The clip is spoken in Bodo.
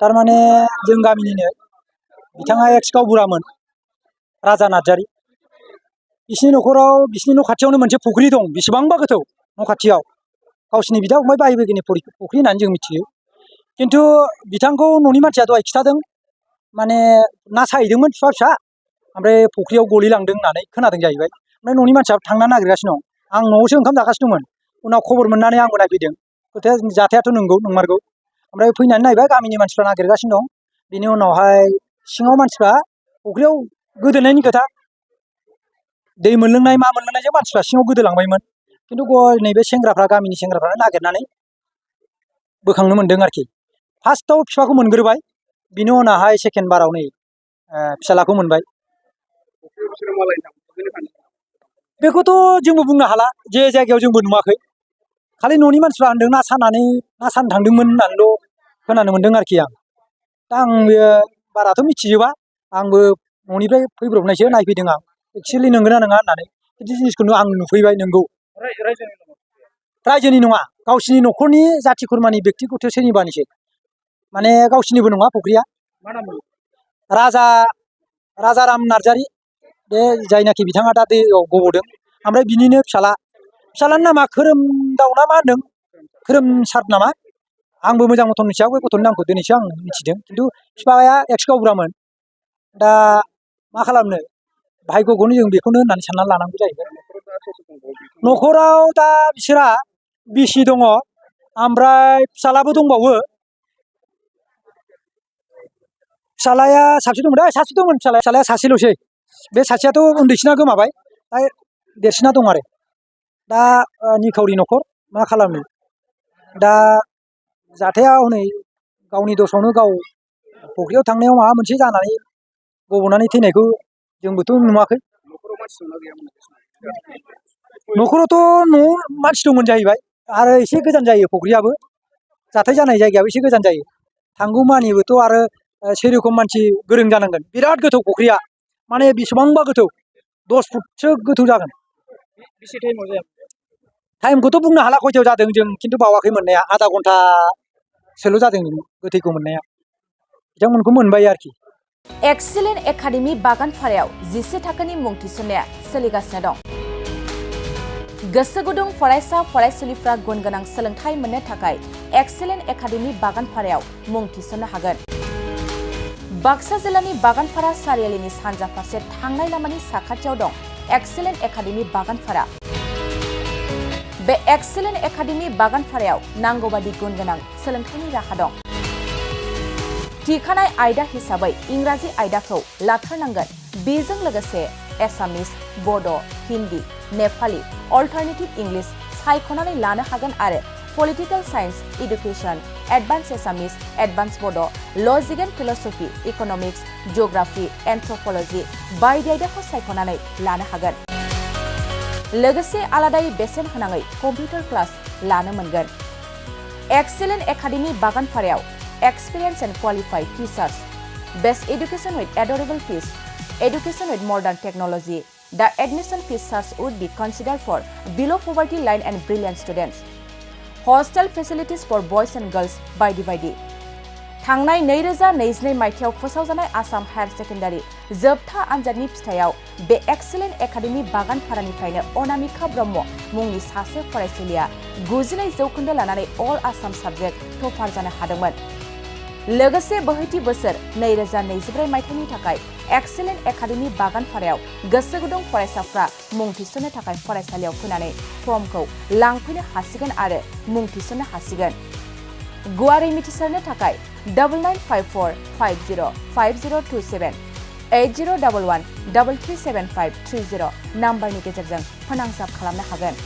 तारमाने जों गामिनिनो बिथाङा एक्स गावबुरामोन राजा नार्जारी बिसिनि न'खराव बिसिनि न' खाथियावनो मोनसे फुख्रि दं बेसेबांबा गोथौ न' खाथियाव गावसिनि बिदा फंबाय बाहाय बाहागिनि फुख्रि होननानै जों मिथियो खिन्थु बिथांखौ न'नि मानसिया दहाय खिथादों माने ना साहैदोंमोन फिसा फिसा ओमफ्राय फुख्रियाव गलिलांदों होननानै खोनादों जाहैबाय ओमफ्राय न'नि मानसिया थांना नागिरगासिनो दं आं न'आवसो ओंखाम जागासिनो दंमोन उनाव खबर मोननानै आंबो नायफैदों खोथाया जाथायाथ' नंमारगौ ओमफ्राय फैनानै नायबाय गामिनि मानसिफ्रा नागिरगासिनो दं बिनि उनावहाय सिङाव मानसिफ्रा फुख्रियाव गोदोनायनि खोथा दै मोनलोंनाय मा मोनलोंनायजों मानसिफ्रा सिङाव गोदोलांबायमोन खिन्थु नैबे सेंग्राफ्रा गामिनि सेंग्राफ्रानो नागिरनानै बोखांनो मोन्दों आरोखि फार्स्टआव बिफाखौ मोनग्रोबाय बिनि उनावहाय सेकेन्ड बाराव नै फिसालाखौ मोनबाय बेखौथ' जोंबो बुंनो हाला जे जायगायाव जोंबो नुवाखै खालि न'नि मानसिफ्रा होनदों ना सानो थांदोंमोन होननानैल' खोनानो मोन्दों आरोखि आं दा आं बाराथ' मिथिजोबा आंबो न'निफ्राय फैब्रबनायसो नायफैदों आं एक्सुवेलि नंगौना नङा होननानै बिदि जिनिसखौनो आं नुफैबाय नंगौ रायजोनि नङा गावसिनि न'खरनि जाथि खुरमानि बेक्तिगत सोरनिबानिसो माने गावसिनिबो नङा फुख्रिया राजाराम नार्जारी बे जायनाखि बिथाङा दा दैयाव गब'दों ओमफ्राय बिनिनो फिसालानि नामा खोरोमदाव ना मा होनदों खोरोमसार नामा आंबो मोजां मथन मिथिया बे गथ'नि नामखौ दिनैसो आं मिथिदों खिन्थु बिफाया एक्स गावबुरामोन दा मा खालामनो भाग्यखौनो जों बेखौनो होननानै साननानै लानांगौ जाहैबाय न'खराव दा बिसोरा बिसि दङ ओमफ्राय फिसालाबो दंबावो फिसालाया सासे दंमोन फिसालाया सासेल'सै बे सासेयाथ' उन्दैसिना गोमाबाय दा देरसिना दं आरो दा निखावरि न'खर मा खालामनो दा जाथाया हनै गावनि दसावनो गाव फुख्रियाव थांनायाव माबा मोनसे जानानै गब'नानै थैनायखौ जोंबोथ' नुवाखै न'खरावथ' न'आव मानसि दंमोन जाहैबाय आरो एसे गोजान जायो फुख्रियाबो जाथाय जानाय जायगायाबो एसे गोजान जायो थांगौमानिबोथ' आरो सेरखम मानसि गोरों जानांगोन बिराद गोथौ फुख्रिया माने बेसेबांबा गोथौ 10 फुटसो गोथौ जागोन टाइमखौथ' बुंनो हाला खयथायाव जादों जों खिन्थु बावाखै मोननाया आधा घन्टासोल' जादों गोथैखौ मोननाया बिथांमोनखौ मोनबाय आरोखि एक्सेलेन्ट एकाडेमि बागानपारायाव 11 थाखोनि मुं थिसननाया सोलिगासिनो दं गोसो गुदुं फरायसा फरायसुलिफ्रा गुन गोनां सोलोंथाइ मोननो थाखाय एक्सेलेन्ट एकाडेमि बागानपारायाव मुं थिसननो हागोन बाक्सा जिल्लानि बागानपारा सारियालिनि सानजा फारसे थांनाय लामानि साखाथियाव दं एक्सेलेन्ट एकाडेमि बागानपारा बे एक्सेलेन्ट एकाडेमि बागानपारायाव नांगौबादि गुन गोनां सोलोंथाइनि राहा दं थिखानाय आयदा हिसाबै इंराजि आयदाखौ लाथारनांगोन बेजों लोगोसे एसामिस बड' हिन्दी नेपाली अल्टारनेटिभ इंलिश सायख'नानै लानो हागोन आरो पलिटिकल साइन्स एडुकेशन एडभान्स एसामिस एडभान्स बड' लजिक एन्ड फिलसफी इकनमिक्स जिअग्राफी एन्थ्रपलजी बायदि आयदाखौ सायख'नानै लानो हागोन लोगोसे आलादायै बेसेन होनाङै कम्पिउटार क्लास लानो मोनगोन एक्सेलेन्ट एकाडेमि बागानपारायाव experience and qualified teachers best education with adorable fees education with modern technology. The admission fees charge would be considered for below poverty line and brilliant students. Hostel facilities for boys and girls by the थांनाय 2022 मायथाइयाव फोसावजानाय आसाम हायर सेकेन्डारि जोबथा आनजादनि फिथायाव बे एक्सेलेन्ट एकाडेमि बागानपारानिफ्रायनो अनामिका ब्रह्म मुंनि सासे फरायसुलिया 92% लानानै अल आसाम साबजेक्ट टपार जानो हादोंमोन लोगोसे बोहैथि बोसोर 2024 मायथाइनि थाखाय एक्सेलेन्ट एकाडेमि बागानपारायाव गोसो गुदुं फरायसाफ्रा मुं थिसननो थाखाय फरायसालियाव फैनानै फर्मखौ लांफैनो हासिगोन आरो मुं थिसननो हासिगोन गुवारै मिथिसारनो थाखाय 9954505027 8011337530 नाम्बारनि गेजेरजों फोनांजाब खालामनो हागोन।